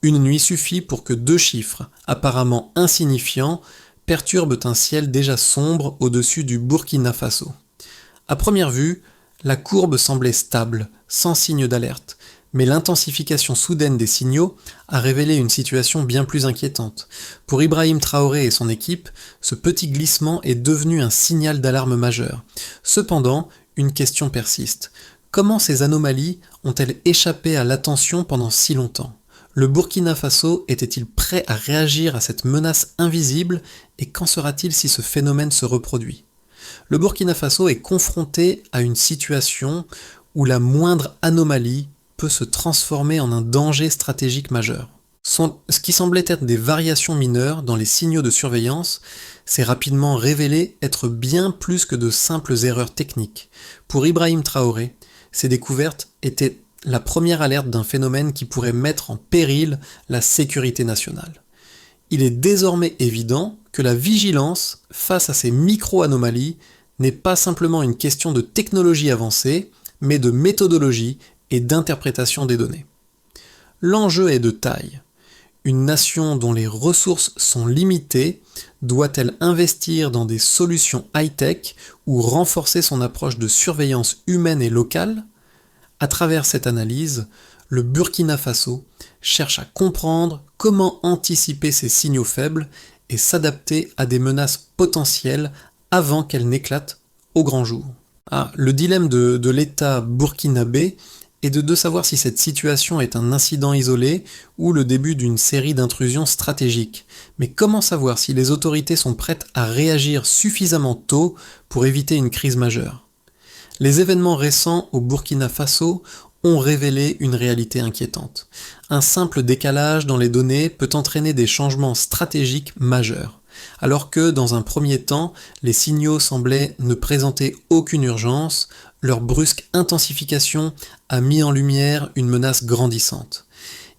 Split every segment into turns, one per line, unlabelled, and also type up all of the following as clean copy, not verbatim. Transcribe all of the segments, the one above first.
Une nuit suffit pour que deux chiffres, apparemment insignifiants, perturbent un ciel déjà sombre au-dessus du Burkina Faso. À première vue, la courbe semblait stable, sans signe d'alerte, mais l'intensification soudaine des signaux a révélé une situation bien plus inquiétante. Pour Ibrahim Traoré et son équipe, ce petit glissement est devenu un signal d'alarme majeur. Cependant, une question persiste. Comment ces anomalies ont-elles échappé à l'attention pendant si longtemps ? Le Burkina Faso était-il prêt à réagir à cette menace invisible et qu'en sera-t-il si ce phénomène se reproduit ? Le Burkina Faso est confronté à une situation où la moindre anomalie peut se transformer en un danger stratégique majeur. Ce qui semblait être des variations mineures dans les signaux de surveillance s'est rapidement révélé être bien plus que de simples erreurs techniques. Pour Ibrahim Traoré, ces découvertes étaient la première alerte d'un phénomène qui pourrait mettre en péril la sécurité nationale. Il est désormais évident que la vigilance face à ces micro-anomalies n'est pas simplement une question de technologie avancée, mais de méthodologie et d'interprétation des données. L'enjeu est de taille. Une nation dont les ressources sont limitées doit-elle investir dans des solutions high-tech ou renforcer son approche de surveillance humaine et locale ? À travers cette analyse, le Burkina Faso cherche à comprendre comment anticiper ces signaux faibles et s'adapter à des menaces potentielles avant qu'elles n'éclatent au grand jour. Le dilemme de l'État burkinabé est de savoir si cette situation est un incident isolé ou le début d'une série d'intrusions stratégiques. Mais comment savoir si les autorités sont prêtes à réagir suffisamment tôt pour éviter une crise majeure ? Les événements récents au Burkina Faso ont révélé une réalité inquiétante. Un simple décalage dans les données peut entraîner des changements stratégiques majeurs. Alors que, dans un premier temps, les signaux semblaient ne présenter aucune urgence, leur brusque intensification a mis en lumière une menace grandissante.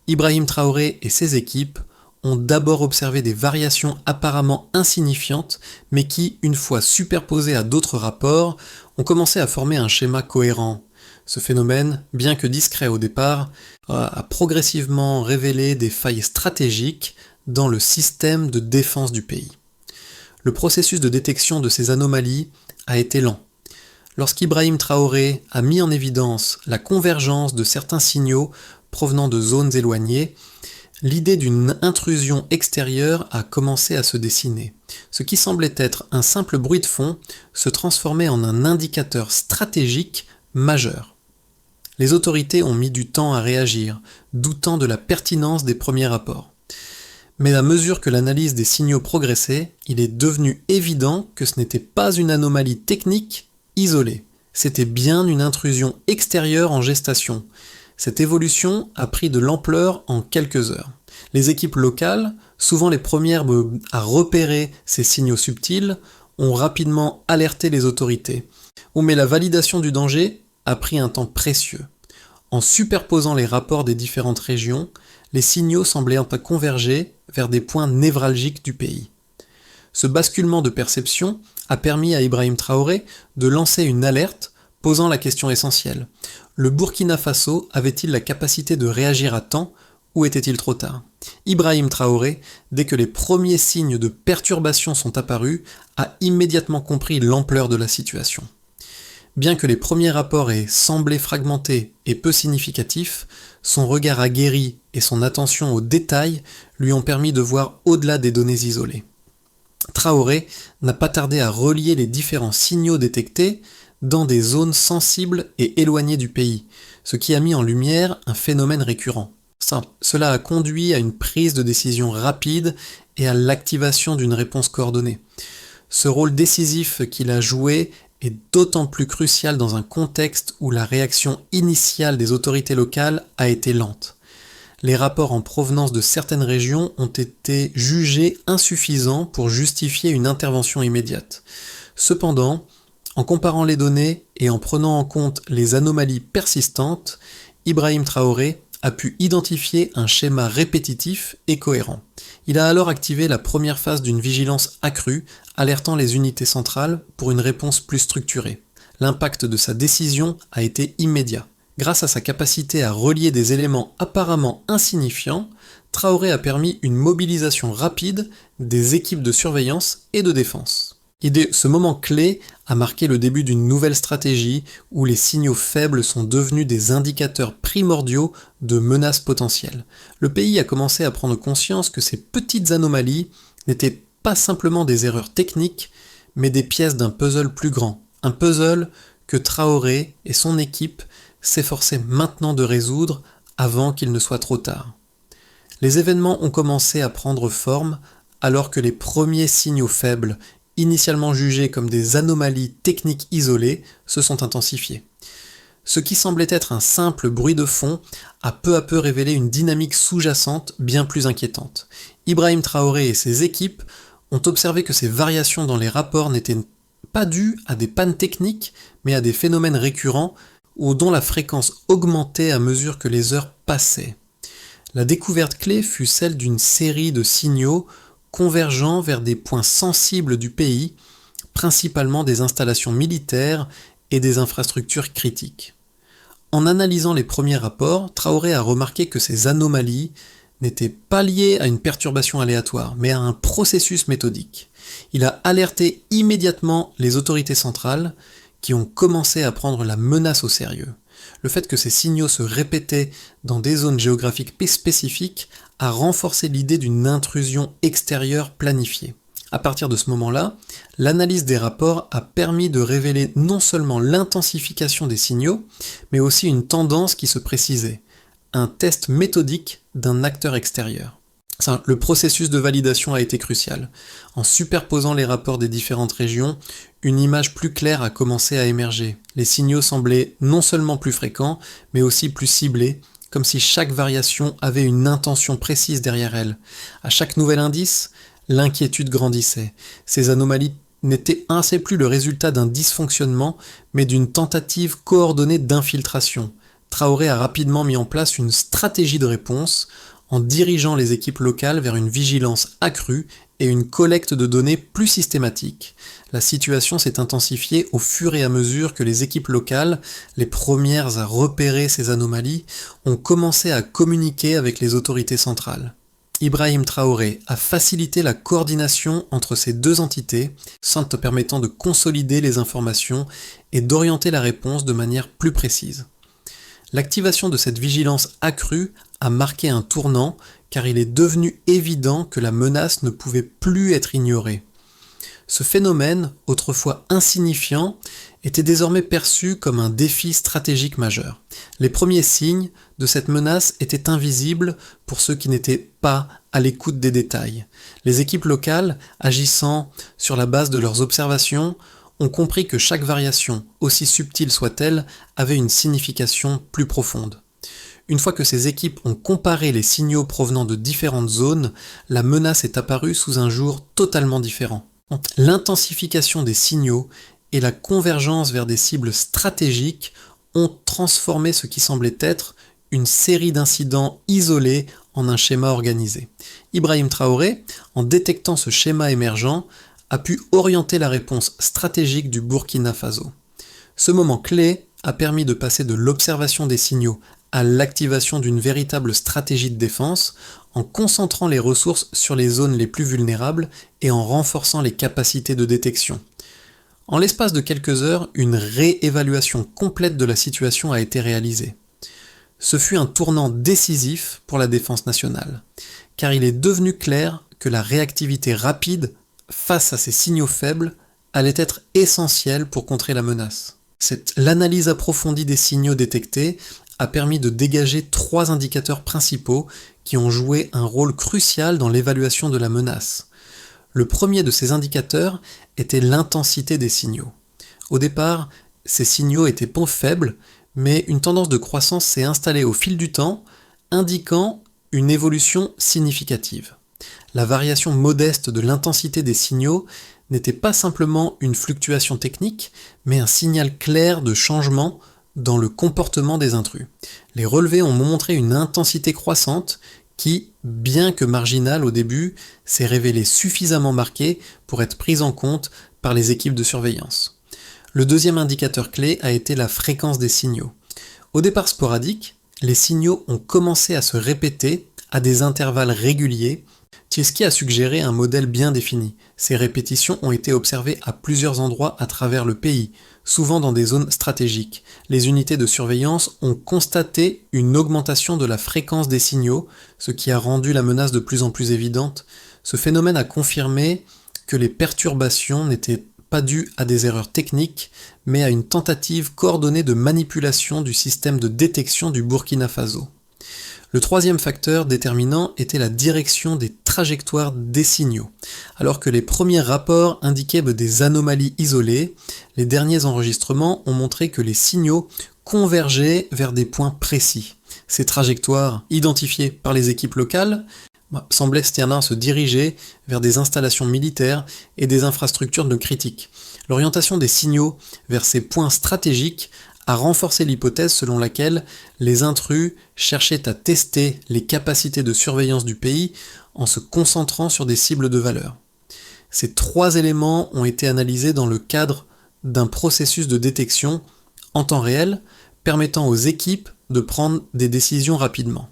Ibrahim Traoré et ses équipes ont d'abord observé des variations apparemment insignifiantes, mais qui, une fois superposées à d'autres rapports, ont commencé à former un schéma cohérent. Ce phénomène, bien que discret au départ, a progressivement révélé des failles stratégiques dans le système de défense du pays. Le processus de détection de ces anomalies a été lent. Lorsqu'Ibrahim Traoré a mis en évidence la convergence de certains signaux provenant de zones éloignées, l'idée d'une intrusion extérieure a commencé à se dessiner. Ce qui semblait être un simple bruit de fond se transformait en un indicateur stratégique majeur. Les autorités ont mis du temps à réagir, doutant de la pertinence des premiers rapports. Mais à mesure que l'analyse des signaux progressait, il est devenu évident que ce n'était pas une anomalie technique isolée. C'était bien une intrusion extérieure en gestation. Cette évolution a pris de l'ampleur en quelques heures. Les équipes locales, souvent les premières à repérer ces signaux subtils, ont rapidement alerté les autorités. Mais la validation du danger a pris un temps précieux. En superposant les rapports des différentes régions, les signaux semblaient converger vers des points névralgiques du pays. Ce basculement de perception a permis à Ibrahim Traoré de lancer une alerte posant la question essentielle. Le Burkina Faso avait-il la capacité de réagir à temps ou était-il trop tard ? Ibrahim Traoré, dès que les premiers signes de perturbation sont apparus, a immédiatement compris l'ampleur de la situation. Bien que les premiers rapports aient semblé fragmentés et peu significatifs, son regard aguerri et son attention aux détails lui ont permis de voir au-delà des données isolées. Traoré n'a pas tardé à relier les différents signaux détectés dans des zones sensibles et éloignées du pays, ce qui a mis en lumière un phénomène récurrent. Cela a conduit à une prise de décision rapide et à l'activation d'une réponse coordonnée. Ce rôle décisif qu'il a joué est d'autant plus crucial dans un contexte où la réaction initiale des autorités locales a été lente. Les rapports en provenance de certaines régions ont été jugés insuffisants pour justifier une intervention immédiate. Cependant, en comparant les données et en prenant en compte les anomalies persistantes, Ibrahim Traoré a pu identifier un schéma répétitif et cohérent. Il a alors activé la première phase d'une vigilance accrue, alertant les unités centrales pour une réponse plus structurée. L'impact de sa décision a été immédiat. Grâce à sa capacité à relier des éléments apparemment insignifiants, Traoré a permis une mobilisation rapide des équipes de surveillance et de défense. Et ce moment clé a marqué le début d'une nouvelle stratégie où les signaux faibles sont devenus des indicateurs primordiaux de menaces potentielles. Le pays a commencé à prendre conscience que ces petites anomalies n'étaient pas simplement des erreurs techniques, mais des pièces d'un puzzle plus grand. Un puzzle que Traoré et son équipe s'efforçaient maintenant de résoudre avant qu'il ne soit trop tard. Les événements ont commencé à prendre forme alors que les premiers signaux faibles, initialement jugés comme des anomalies techniques isolées, se sont intensifiés. Ce qui semblait être un simple bruit de fond a peu à peu révélé une dynamique sous-jacente bien plus inquiétante. Ibrahim Traoré et ses équipes ont observé que ces variations dans les rapports n'étaient pas dues à des pannes techniques, mais à des phénomènes récurrents ou dont la fréquence augmentait à mesure que les heures passaient. La découverte clé fut celle d'une série de signaux convergeant vers des points sensibles du pays, principalement des installations militaires et des infrastructures critiques. En analysant les premiers rapports, Traoré a remarqué que ces anomalies n'étaient pas liées à une perturbation aléatoire, mais à un processus méthodique. Il a alerté immédiatement les autorités centrales qui ont commencé à prendre la menace au sérieux. Le fait que ces signaux se répétaient dans des zones géographiques spécifiques a renforcé l'idée d'une intrusion extérieure planifiée. À partir de ce moment-là, l'analyse des rapports a permis de révéler non seulement l'intensification des signaux, mais aussi une tendance qui se précisait, un test méthodique d'un acteur extérieur. Le processus de validation a été crucial. En superposant les rapports des différentes régions, une image plus claire a commencé à émerger. Les signaux semblaient non seulement plus fréquents, mais aussi plus ciblés, comme si chaque variation avait une intention précise derrière elle. À chaque nouvel indice, l'inquiétude grandissait. Ces anomalies n'étaient plus le résultat d'un dysfonctionnement, mais d'une tentative coordonnée d'infiltration. Traoré a rapidement mis en place une stratégie de réponse, en dirigeant les équipes locales vers une vigilance accrue et une collecte de données plus systématique. La situation s'est intensifiée au fur et à mesure que les équipes locales, les premières à repérer ces anomalies, ont commencé à communiquer avec les autorités centrales. Ibrahim Traoré a facilité la coordination entre ces deux entités, sans permettant de consolider les informations et d'orienter la réponse de manière plus précise. L'activation de cette vigilance accrue a marqué un tournant car il est devenu évident que la menace ne pouvait plus être ignorée. Ce phénomène, autrefois insignifiant, était désormais perçu comme un défi stratégique majeur. Les premiers signes de cette menace étaient invisibles pour ceux qui n'étaient pas à l'écoute des détails. Les équipes locales, agissant sur la base de leurs observations, ont compris que chaque variation, aussi subtile soit-elle, avait une signification plus profonde. Une fois que ces équipes ont comparé les signaux provenant de différentes zones, la menace est apparue sous un jour totalement différent. L'intensification des signaux et la convergence vers des cibles stratégiques ont transformé ce qui semblait être une série d'incidents isolés en un schéma organisé. Ibrahim Traoré, en détectant ce schéma émergent, a pu orienter la réponse stratégique du Burkina Faso. Ce moment clé a permis de passer de l'observation des signaux à l'activation d'une véritable stratégie de défense en concentrant les ressources sur les zones les plus vulnérables et en renforçant les capacités de détection. En l'espace de quelques heures, une réévaluation complète de la situation a été réalisée. Ce fut un tournant décisif pour la défense nationale, car il est devenu clair que la réactivité rapide face à ces signaux faibles allait être essentielle pour contrer la menace. L'analyse approfondie des signaux détectés a permis de dégager 3 indicateurs principaux qui ont joué un rôle crucial dans l'évaluation de la menace. Le premier de ces indicateurs était l'intensité des signaux. Au départ, ces signaux étaient peu faibles, mais une tendance de croissance s'est installée au fil du temps, indiquant une évolution significative. La variation modeste de l'intensité des signaux n'était pas simplement une fluctuation technique, mais un signal clair de changement dans le comportement des intrus. Les relevés ont montré une intensité croissante qui, bien que marginale au début, s'est révélée suffisamment marquée pour être prise en compte par les équipes de surveillance. Le deuxième indicateur clé a été la fréquence des signaux. Au départ sporadique, les signaux ont commencé à se répéter à des intervalles réguliers, Chesky a suggéré un modèle bien défini. Ces répétitions ont été observées à plusieurs endroits à travers le pays, souvent dans des zones stratégiques. Les unités de surveillance ont constaté une augmentation de la fréquence des signaux, ce qui a rendu la menace de plus en plus évidente. Ce phénomène a confirmé que les perturbations n'étaient pas dues à des erreurs techniques, mais à une tentative coordonnée de manipulation du système de détection du Burkina Faso. Le troisième facteur déterminant était la direction des trajectoires des signaux. Alors que les premiers rapports indiquaient des anomalies isolées, les derniers enregistrements ont montré que les signaux convergeaient vers des points précis. Ces trajectoires, identifiées par les équipes locales, semblaient se diriger vers des installations militaires et des infrastructures de critique. L'orientation des signaux vers ces points stratégiques a renforcé l'hypothèse selon laquelle les intrus cherchaient à tester les capacités de surveillance du pays en se concentrant sur des cibles de valeur. Ces trois éléments ont été analysés dans le cadre d'un processus de détection en temps réel permettant aux équipes de prendre des décisions rapidement.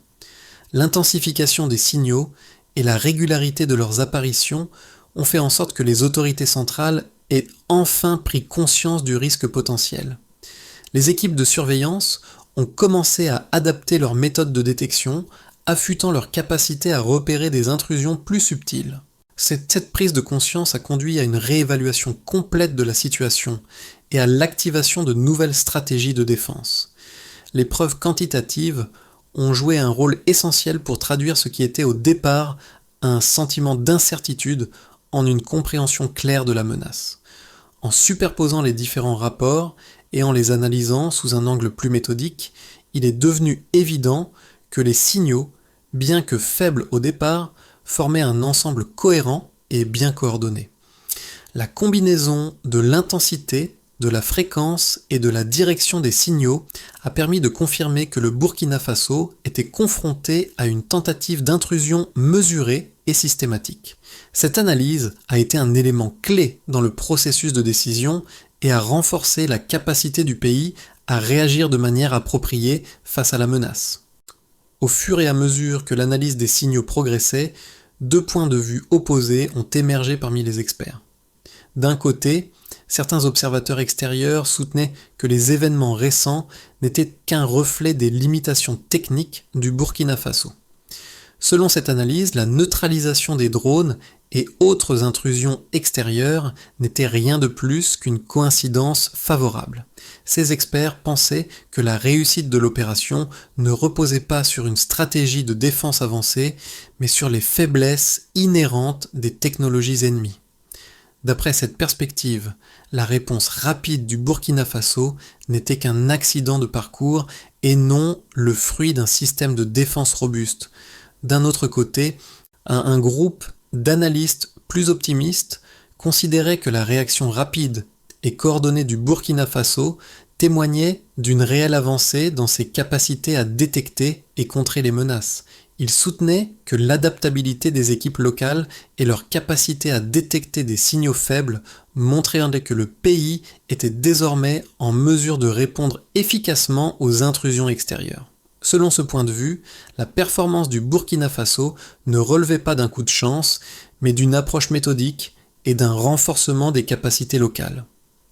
L'intensification des signaux et la régularité de leurs apparitions ont fait en sorte que les autorités centrales aient enfin pris conscience du risque potentiel. Les équipes de surveillance ont commencé à adapter leurs méthodes de détection, affûtant leur capacité à repérer des intrusions plus subtiles. Cette prise de conscience a conduit à une réévaluation complète de la situation et à l'activation de nouvelles stratégies de défense. Les preuves quantitatives ont joué un rôle essentiel pour traduire ce qui était au départ un sentiment d'incertitude en une compréhension claire de la menace. En superposant les différents rapports et en les analysant sous un angle plus méthodique, il est devenu évident que les signaux, bien que faibles au départ, formaient un ensemble cohérent et bien coordonné. La combinaison de l'intensité, de la fréquence et de la direction des signaux a permis de confirmer que le Burkina Faso était confronté à une tentative d'intrusion mesurée et systématique. Cette analyse a été un élément clé dans le processus de décision et a renforcé la capacité du pays à réagir de manière appropriée face à la menace. Au fur et à mesure que l'analyse des signaux progressait, deux points de vue opposés ont émergé parmi les experts. D'un côté, certains observateurs extérieurs soutenaient que les événements récents n'étaient qu'un reflet des limitations techniques du Burkina Faso. Selon cette analyse, la neutralisation des drones et autres intrusions extérieures n'était rien de plus qu'une coïncidence favorable. Ces experts pensaient que la réussite de l'opération ne reposait pas sur une stratégie de défense avancée, mais sur les faiblesses inhérentes des technologies ennemies. D'après cette perspective, la réponse rapide du Burkina Faso n'était qu'un accident de parcours et non le fruit d'un système de défense robuste. D'un autre côté, un groupe d'analystes plus optimistes considérait que la réaction rapide et coordonnée du Burkina Faso témoignait d'une réelle avancée dans ses capacités à détecter et contrer les menaces. Il soutenait que l'adaptabilité des équipes locales et leur capacité à détecter des signaux faibles montraient que le pays était désormais en mesure de répondre efficacement aux intrusions extérieures. Selon ce point de vue, la performance du Burkina Faso ne relevait pas d'un coup de chance, mais d'une approche méthodique et d'un renforcement des capacités locales.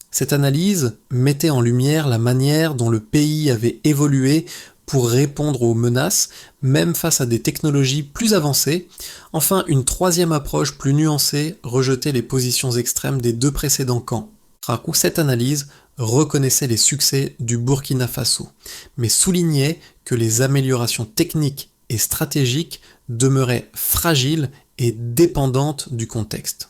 Cette analyse mettait en lumière la manière dont le pays avait évolué pour répondre aux menaces, même face à des technologies plus avancées. Enfin, une troisième approche plus nuancée rejetait les positions extrêmes des deux précédents camps. Cette analyse reconnaissait les succès du Burkina Faso, mais soulignait que les améliorations techniques et stratégiques demeuraient fragiles et dépendantes du contexte.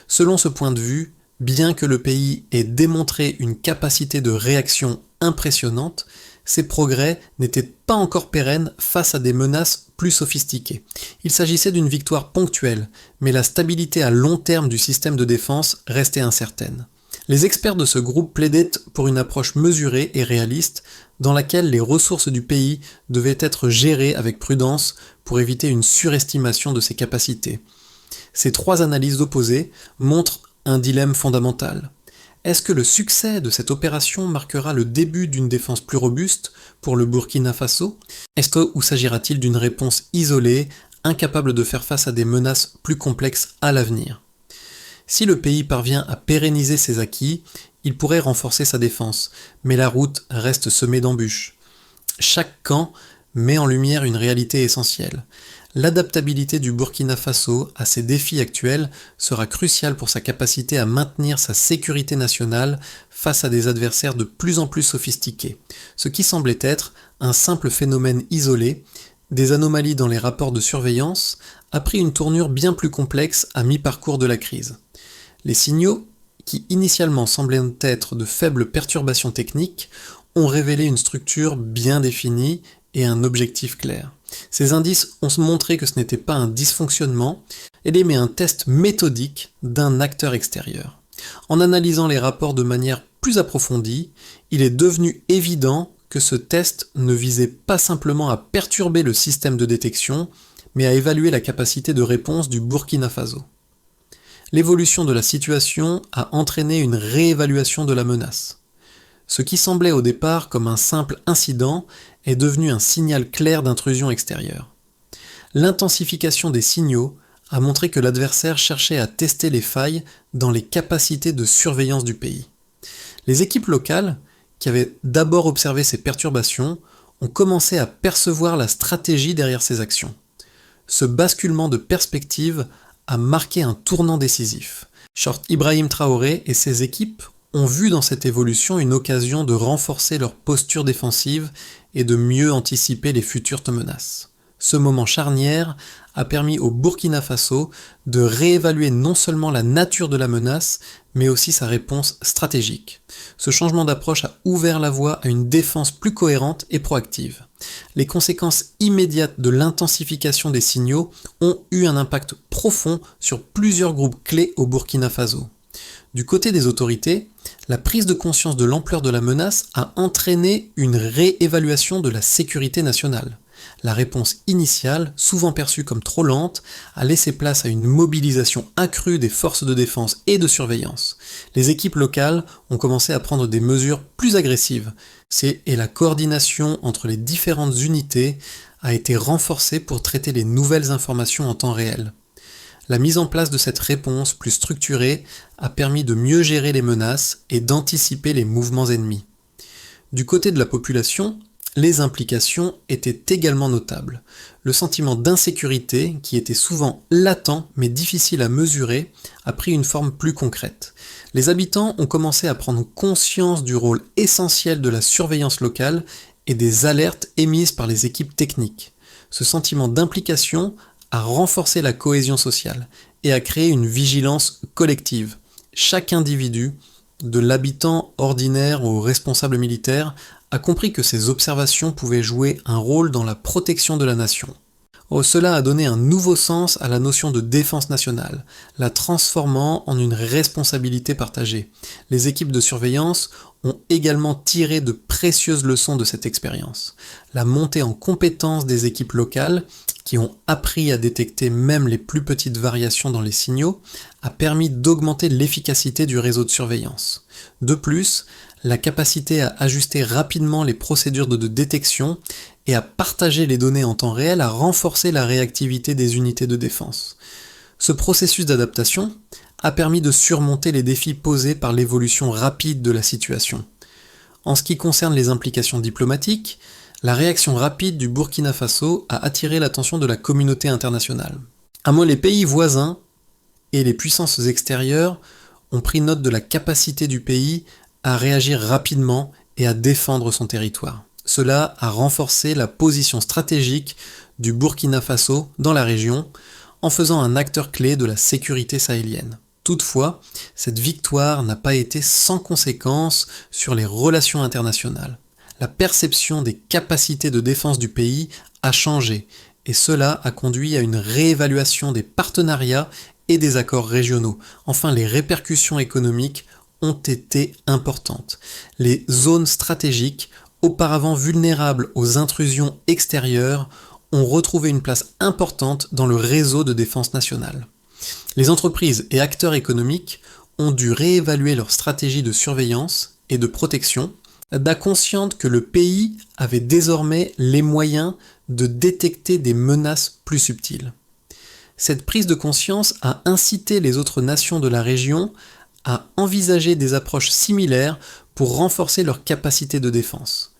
Selon ce point de vue, bien que le pays ait démontré une capacité de réaction impressionnante, ces progrès n'étaient pas encore pérennes face à des menaces plus sophistiquées. Il s'agissait d'une victoire ponctuelle, mais la stabilité à long terme du système de défense restait incertaine. Les experts de ce groupe plaidaient pour une approche mesurée et réaliste, dans laquelle les ressources du pays devaient être gérées avec prudence pour éviter une surestimation de ses capacités. Ces trois analyses opposées montrent un dilemme fondamental. Est-ce que le succès de cette opération marquera le début d'une défense plus robuste pour le Burkina Faso? Ou s'agira-t-il d'une réponse isolée, incapable de faire face à des menaces plus complexes à l'avenir? Si le pays parvient à pérenniser ses acquis, il pourrait renforcer sa défense, mais la route reste semée d'embûches. Chaque camp met en lumière une réalité essentielle. L'adaptabilité du Burkina Faso à ces défis actuels sera cruciale pour sa capacité à maintenir sa sécurité nationale face à des adversaires de plus en plus sophistiqués. Ce qui semblait être un simple phénomène isolé, des anomalies dans les rapports de surveillance, a pris une tournure bien plus complexe à mi-parcours de la crise. Les signaux, qui initialement semblaient être de faibles perturbations techniques, ont révélé une structure bien définie et un objectif clair. Ces indices ont montré que ce n'était pas un dysfonctionnement, mais un test méthodique d'un acteur extérieur. En analysant les rapports de manière plus approfondie, il est devenu évident que ce test ne visait pas simplement à perturber le système de détection, mais à évaluer la capacité de réponse du Burkina Faso. L'évolution de la situation a entraîné une réévaluation de la menace. Ce qui semblait au départ comme un simple incident est devenu un signal clair d'intrusion extérieure. L'intensification des signaux a montré que l'adversaire cherchait à tester les failles dans les capacités de surveillance du pays. Les équipes locales, qui avaient d'abord observé ces perturbations, ont commencé à percevoir la stratégie derrière ces actions. Ce basculement de perspective a marqué un tournant décisif. Short Ibrahim Traoré et ses équipes ont vu dans cette évolution une occasion de renforcer leur posture défensive et de mieux anticiper les futures menaces. Ce moment charnière a permis au Burkina Faso de réévaluer non seulement la nature de la menace, mais aussi sa réponse stratégique. Ce changement d'approche a ouvert la voie à une défense plus cohérente et proactive. Les conséquences immédiates de l'intensification des signaux ont eu un impact profond sur plusieurs groupes clés au Burkina Faso. Du côté des autorités, la prise de conscience de l'ampleur de la menace a entraîné une réévaluation de la sécurité nationale. La réponse initiale, souvent perçue comme trop lente, a laissé place à une mobilisation accrue des forces de défense et de surveillance. Les équipes locales ont commencé à prendre des mesures plus agressives, et la coordination entre les différentes unités a été renforcée pour traiter les nouvelles informations en temps réel. La mise en place de cette réponse plus structurée a permis de mieux gérer les menaces et d'anticiper les mouvements ennemis. Du côté de la population, les implications étaient également notables. Le sentiment d'insécurité, qui était souvent latent mais difficile à mesurer, a pris une forme plus concrète. Les habitants ont commencé à prendre conscience du rôle essentiel de la surveillance locale et des alertes émises par les équipes techniques. Ce sentiment d'implication a renforcé la cohésion sociale et a créé une vigilance collective. Chaque individu, de l'habitant ordinaire au responsable militaire, a compris que ces observations pouvaient jouer un rôle dans la protection de la nation. Cela a donné un nouveau sens à la notion de défense nationale, la transformant en une responsabilité partagée. Les équipes de surveillance ont également tiré de précieuses leçons de cette expérience. La montée en compétence des équipes locales, qui ont appris à détecter même les plus petites variations dans les signaux, a permis d'augmenter l'efficacité du réseau de surveillance. De plus, la capacité à ajuster rapidement les procédures de détection et à partager les données en temps réel a renforcé la réactivité des unités de défense. Ce processus d'adaptation a permis de surmonter les défis posés par l'évolution rapide de la situation. En ce qui concerne les implications diplomatiques, la réaction rapide du Burkina Faso a attiré l'attention de la communauté internationale. Les pays voisins et les puissances extérieures ont pris note de la capacité du pays à réagir rapidement et à défendre son territoire. Cela a renforcé la position stratégique du Burkina Faso dans la région, en faisant un acteur clé de la sécurité sahélienne. Toutefois, cette victoire n'a pas été sans conséquences sur les relations internationales. La perception des capacités de défense du pays a changé, et cela a conduit à une réévaluation des partenariats et des accords régionaux. Enfin, les répercussions économiques ont été importantes. Les zones stratégiques, auparavant vulnérables aux intrusions extérieures, ont retrouvé une place importante dans le réseau de défense nationale. Les entreprises et acteurs économiques ont dû réévaluer leur stratégie de surveillance et de protection, conscientes que le pays avait désormais les moyens de détecter des menaces plus subtiles. Cette prise de conscience a incité les autres nations de la région à envisager des approches similaires pour renforcer leur capacité de défense.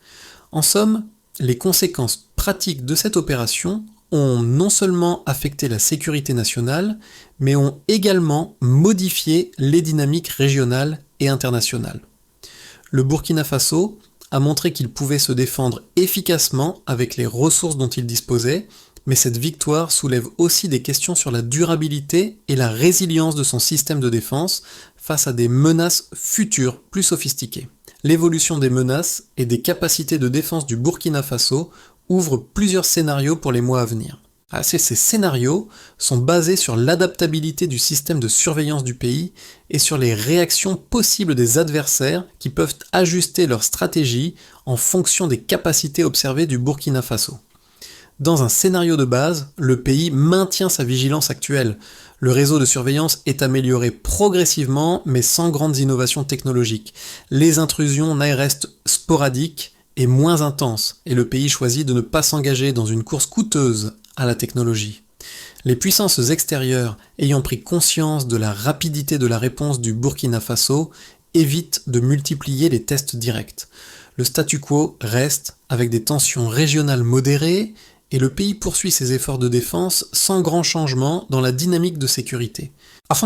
En somme, les conséquences pratiques de cette opération ont non seulement affecté la sécurité nationale, mais ont également modifié les dynamiques régionales et internationales. Le Burkina Faso a montré qu'il pouvait se défendre efficacement avec les ressources dont il disposait, mais cette victoire soulève aussi des questions sur la durabilité et la résilience de son système de défense face à des menaces futures plus sophistiquées. L'évolution des menaces et des capacités de défense du Burkina Faso ouvre plusieurs scénarios pour les mois à venir. Ces scénarios sont basés sur l'adaptabilité du système de surveillance du pays et sur les réactions possibles des adversaires qui peuvent ajuster leur stratégie en fonction des capacités observées du Burkina Faso. Dans un scénario de base, le pays maintient sa vigilance actuelle. Le réseau de surveillance est amélioré progressivement, mais sans grandes innovations technologiques. Les intrusions restent sporadiques et moins intenses, et le pays choisit de ne pas s'engager dans une course coûteuse à la technologie. Les puissances extérieures, ayant pris conscience de la rapidité de la réponse du Burkina Faso, évitent de multiplier les tests directs. Le statu quo reste avec des tensions régionales modérées et le pays poursuit ses efforts de défense sans grand changement dans la dynamique de sécurité.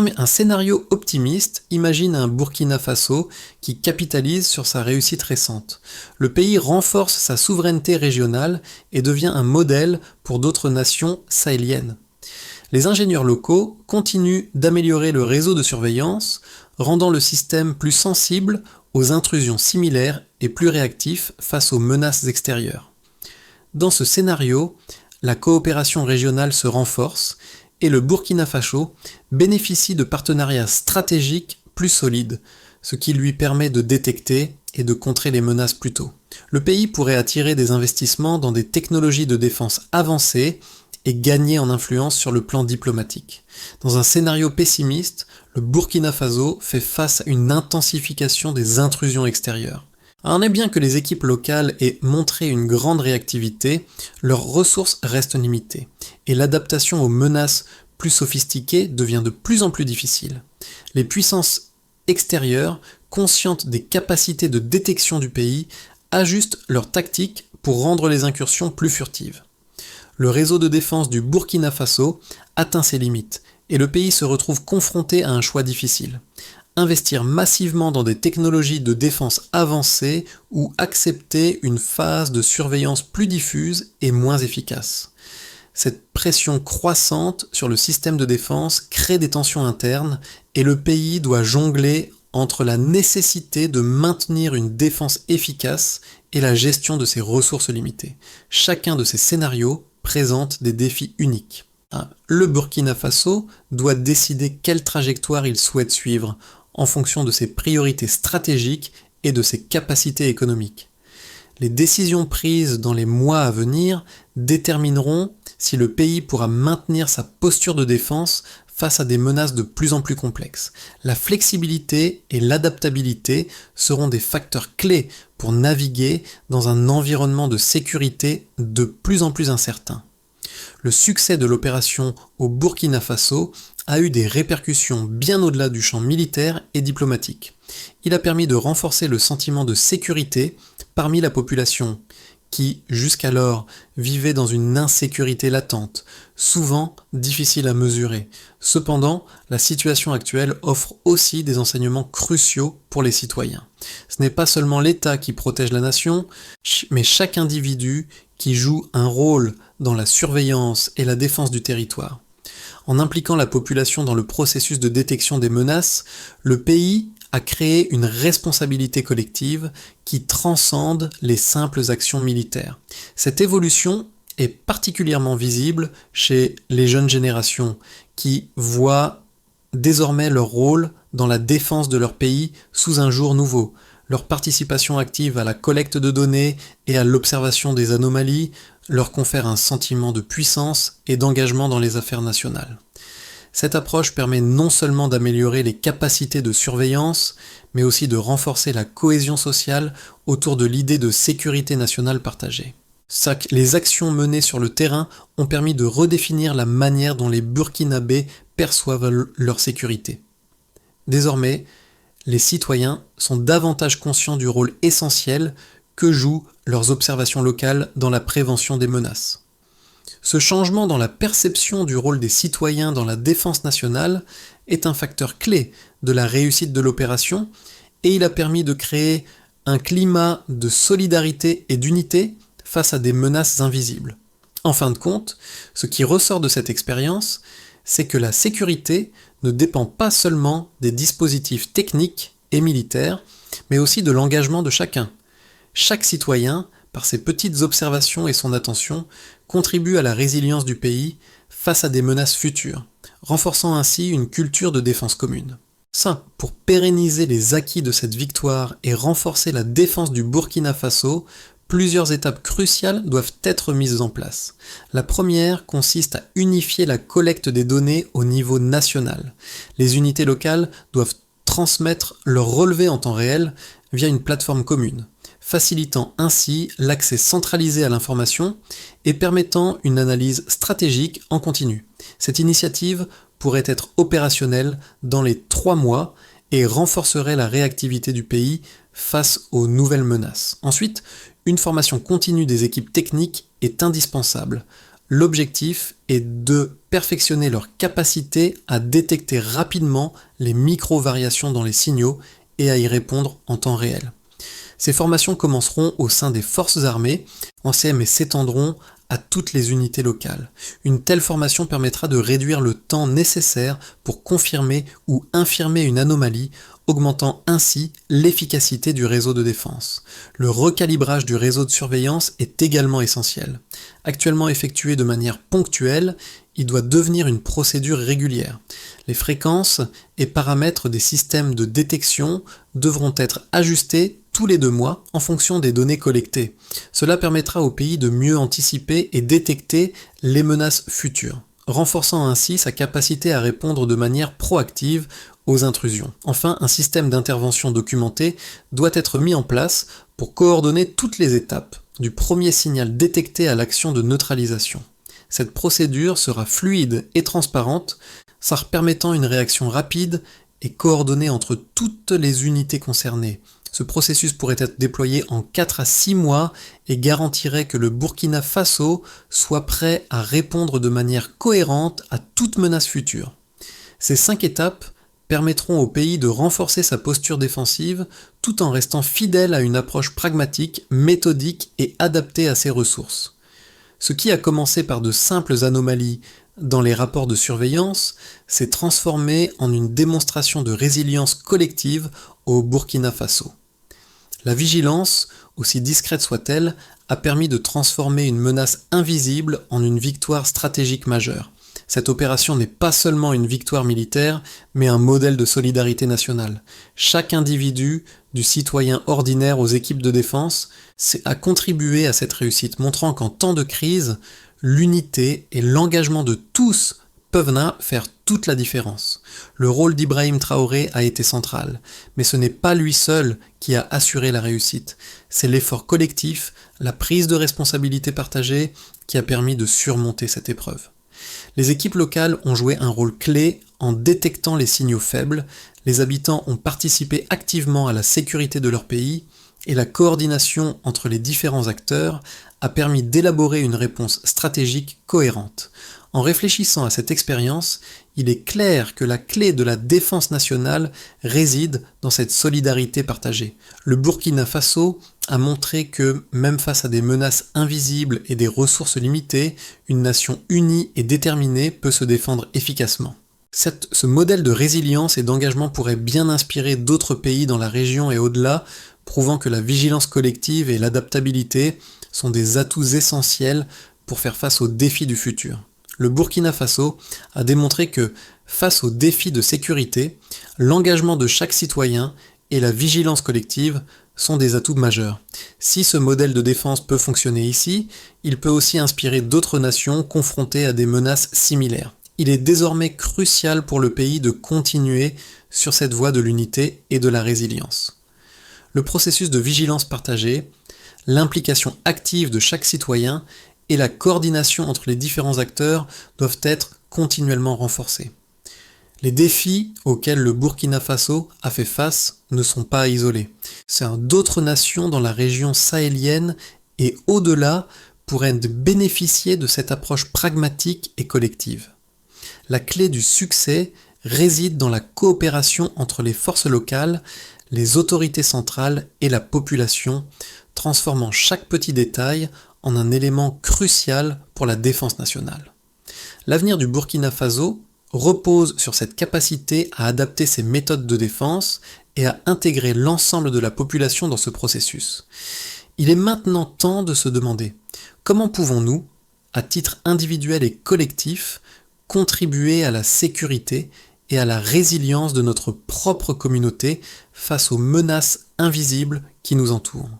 Mais un scénario optimiste imagine un Burkina Faso qui capitalise sur sa réussite récente. Le pays renforce sa souveraineté régionale et devient un modèle pour d'autres nations sahéliennes. Les ingénieurs locaux continuent d'améliorer le réseau de surveillance, rendant le système plus sensible aux intrusions similaires et plus réactif face aux menaces extérieures. Dans ce scénario, la coopération régionale se renforce et le Burkina Faso bénéficie de partenariats stratégiques plus solides, ce qui lui permet de détecter et de contrer les menaces plus tôt. Le pays pourrait attirer des investissements dans des technologies de défense avancées et gagner en influence sur le plan diplomatique. Dans un scénario pessimiste, le Burkina Faso fait face à une intensification des intrusions extérieures. Bien que les équipes locales aient montré une grande réactivité, leurs ressources restent limitées, et l'adaptation aux menaces plus sophistiquées devient de plus en plus difficile. Les puissances extérieures, conscientes des capacités de détection du pays, ajustent leurs tactiques pour rendre les incursions plus furtives. Le réseau de défense du Burkina Faso atteint ses limites, et le pays se retrouve confronté à un choix difficile. Investir massivement dans des technologies de défense avancées ou accepter une phase de surveillance plus diffuse et moins efficace. Cette pression croissante sur le système de défense crée des tensions internes et le pays doit jongler entre la nécessité de maintenir une défense efficace et la gestion de ses ressources limitées. Chacun de ces scénarios présente des défis uniques. Le Burkina Faso doit décider quelle trajectoire il souhaite suivre en fonction de ses priorités stratégiques et de ses capacités économiques. Les décisions prises dans les mois à venir détermineront si le pays pourra maintenir sa posture de défense face à des menaces de plus en plus complexes. La flexibilité et l'adaptabilité seront des facteurs clés pour naviguer dans un environnement de sécurité de plus en plus incertain. Le succès de l'opération au Burkina Faso a eu des répercussions bien au-delà du champ militaire et diplomatique. Il a permis de renforcer le sentiment de sécurité parmi la population qui, jusqu'alors, vivait dans une insécurité latente, souvent difficile à mesurer. Cependant, la situation actuelle offre aussi des enseignements cruciaux pour les citoyens. Ce n'est pas seulement l'État qui protège la nation, mais chaque individu qui joue un rôle dans la surveillance et la défense du territoire. En impliquant la population dans le processus de détection des menaces, le pays a créé une responsabilité collective qui transcende les simples actions militaires. Cette évolution est particulièrement visible chez les jeunes générations qui voient désormais leur rôle dans la défense de leur pays sous un jour nouveau. Leur participation active à la collecte de données et à l'observation des anomalies leur confère un sentiment de puissance et d'engagement dans les affaires nationales. Cette approche permet non seulement d'améliorer les capacités de surveillance, mais aussi de renforcer la cohésion sociale autour de l'idée de sécurité nationale partagée. Les actions menées sur le terrain ont permis de redéfinir la manière dont les Burkinabés perçoivent leur sécurité. Désormais, les citoyens sont davantage conscients du rôle essentiel que jouent leurs observations locales dans la prévention des menaces. Ce changement dans la perception du rôle des citoyens dans la défense nationale est un facteur clé de la réussite de l'opération et il a permis de créer un climat de solidarité et d'unité face à des menaces invisibles. En fin de compte, ce qui ressort de cette expérience, c'est que la sécurité ne dépend pas seulement des dispositifs techniques et militaires, mais aussi de l'engagement de chacun. Chaque citoyen, par ses petites observations et son attention, contribue à la résilience du pays face à des menaces futures, renforçant ainsi une culture de défense commune. Ça, pour pérenniser les acquis de cette victoire et renforcer la défense du Burkina Faso, plusieurs étapes cruciales doivent être mises en place. La première consiste à unifier la collecte des données au niveau national. Les unités locales doivent transmettre leurs relevés en temps réel via une plateforme commune, facilitant ainsi l'accès centralisé à l'information et permettant une analyse stratégique en continu. Cette initiative pourrait être opérationnelle dans les 3 mois et renforcerait la réactivité du pays face aux nouvelles menaces. Ensuite, une formation continue des équipes techniques est indispensable. L'objectif est de perfectionner leur capacité à détecter rapidement les micro-variations dans les signaux et à y répondre en temps réel. Ces formations commenceront au sein des forces armées en CM et s'étendront à toutes les unités locales. Une telle formation permettra de réduire le temps nécessaire pour confirmer ou infirmer une anomalie, augmentant ainsi l'efficacité du réseau de défense. Le recalibrage du réseau de surveillance est également essentiel. Actuellement effectué de manière ponctuelle, il doit devenir une procédure régulière. Les fréquences et paramètres des systèmes de détection devront être ajustés tous les 2 mois en fonction des données collectées. Cela permettra au pays de mieux anticiper et détecter les menaces futures, renforçant ainsi sa capacité à répondre de manière proactive aux intrusions. Enfin, un système d'intervention documenté doit être mis en place pour coordonner toutes les étapes, du premier signal détecté à l'action de neutralisation. Cette procédure sera fluide et transparente, ça permettant une réaction rapide et coordonnée entre toutes les unités concernées. Ce processus pourrait être déployé en 4 à 6 mois et garantirait que le Burkina Faso soit prêt à répondre de manière cohérente à toute menace future. Ces 5 étapes permettront au pays de renforcer sa posture défensive tout en restant fidèle à une approche pragmatique, méthodique et adaptée à ses ressources. Ce qui a commencé par de simples anomalies dans les rapports de surveillance s'est transformé en une démonstration de résilience collective au Burkina Faso. La vigilance, aussi discrète soit-elle, a permis de transformer une menace invisible en une victoire stratégique majeure. Cette opération n'est pas seulement une victoire militaire, mais un modèle de solidarité nationale. Chaque individu, du citoyen ordinaire aux équipes de défense, a contribué à cette réussite, montrant qu'en temps de crise, l'unité et l'engagement de tous peuvent faire toute la différence. Le rôle d'Ibrahim Traoré a été central, mais ce n'est pas lui seul qui a assuré la réussite. C'est l'effort collectif, la prise de responsabilité partagée qui a permis de surmonter cette épreuve. Les équipes locales ont joué un rôle clé en détectant les signaux faibles, les habitants ont participé activement à la sécurité de leur pays et la coordination entre les différents acteurs a permis d'élaborer une réponse stratégique cohérente. En réfléchissant à cette expérience, il est clair que la clé de la défense nationale réside dans cette solidarité partagée. Le Burkina Faso a montré que, même face à des menaces invisibles et des ressources limitées, une nation unie et déterminée peut se défendre efficacement. Ce modèle de résilience et d'engagement pourrait bien inspirer d'autres pays dans la région et au-delà, prouvant que la vigilance collective et l'adaptabilité sont des atouts essentiels pour faire face aux défis du futur. Le Burkina Faso a démontré que, face aux défis de sécurité, l'engagement de chaque citoyen et la vigilance collective sont des atouts majeurs. Si ce modèle de défense peut fonctionner ici, il peut aussi inspirer d'autres nations confrontées à des menaces similaires. il est désormais crucial pour le pays de continuer sur cette voie de l'unité et de la résilience. Le processus de vigilance partagée, l'implication active de chaque citoyen et la coordination entre les différents acteurs doivent être continuellement renforcés. Les défis auxquels le Burkina Faso a fait face ne sont pas isolés. D'autres nations dans la région sahélienne et au-delà pourraient bénéficier de cette approche pragmatique et collective. La clé du succès réside dans la coopération entre les forces locales, les autorités centrales et la population, transformant chaque petit détail en un élément crucial pour la défense nationale. L'avenir du Burkina Faso repose sur cette capacité à adapter ses méthodes de défense et à intégrer l'ensemble de la population dans ce processus. Il est maintenant temps de se demander comment pouvons-nous, à titre individuel et collectif, contribuer à la sécurité et à la résilience de notre propre communauté face aux menaces invisibles qui nous entourent.